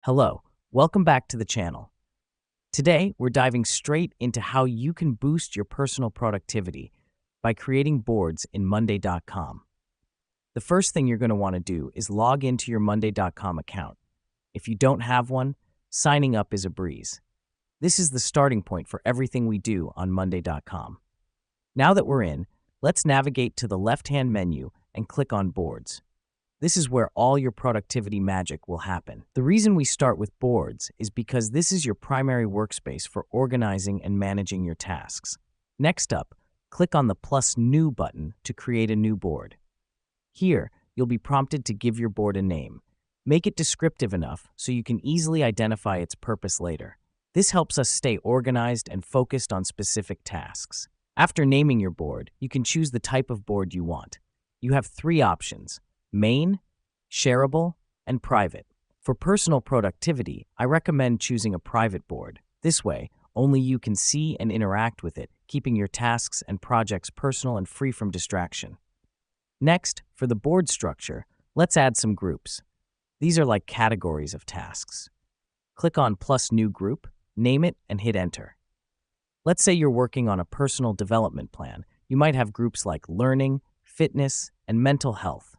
Hello, welcome back to the channel. Today, we're diving straight into how you can boost your personal productivity by creating boards in Monday.com. The first thing you're going to want to do is log into your Monday.com account. If you don't have one, signing up is a breeze. This is the starting point for everything we do on Monday.com. Now that we're in, let's navigate to the left-hand menu and click on Boards. This is where all your productivity magic will happen. The reason we start with boards is because this is your primary workspace for organizing and managing your tasks. Next up, click on the plus new button to create a new board. Here, you'll be prompted to give your board a name. Make it descriptive enough so you can easily identify its purpose later. This helps us stay organized and focused on specific tasks. After naming your board, you can choose the type of board you want. You have three options: main, shareable, and private. For personal productivity, I recommend choosing a private board. This way, only you can see and interact with it, keeping your tasks and projects personal and free from distraction. Next, for the board structure, let's add some groups. These are like categories of tasks. Click on plus new group, name it, and hit enter. Let's say you're working on a personal development plan. You might have groups like learning, fitness, and mental health.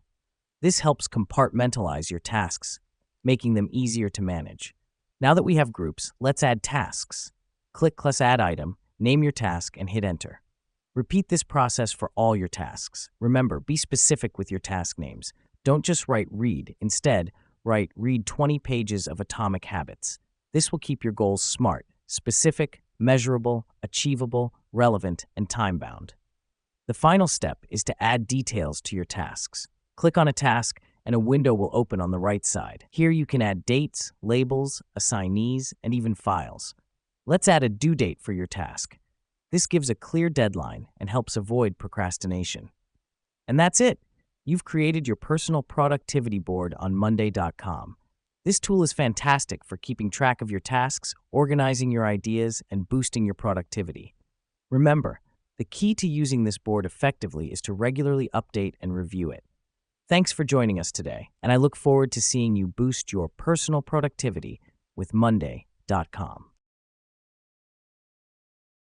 This helps compartmentalize your tasks, making them easier to manage. Now that we have groups, let's add tasks. Click plus add item, name your task, and hit enter. Repeat this process for all your tasks. Remember, be specific with your task names. Don't just write read. Instead, write read 20 pages of Atomic Habits. This will keep your goals smart, specific, measurable, achievable, relevant, and time-bound. The final step is to add details to your tasks. Click on a task and a window will open on the right side. Here you can add dates, labels, assignees, and even files. Let's add a due date for your task. This gives a clear deadline and helps avoid procrastination. And that's it. You've created your personal productivity board on Monday.com. This tool is fantastic for keeping track of your tasks, organizing your ideas, and boosting your productivity. Remember, the key to using this board effectively is to regularly update and review it. Thanks for joining us today, and I look forward to seeing you boost your personal productivity with Monday.com.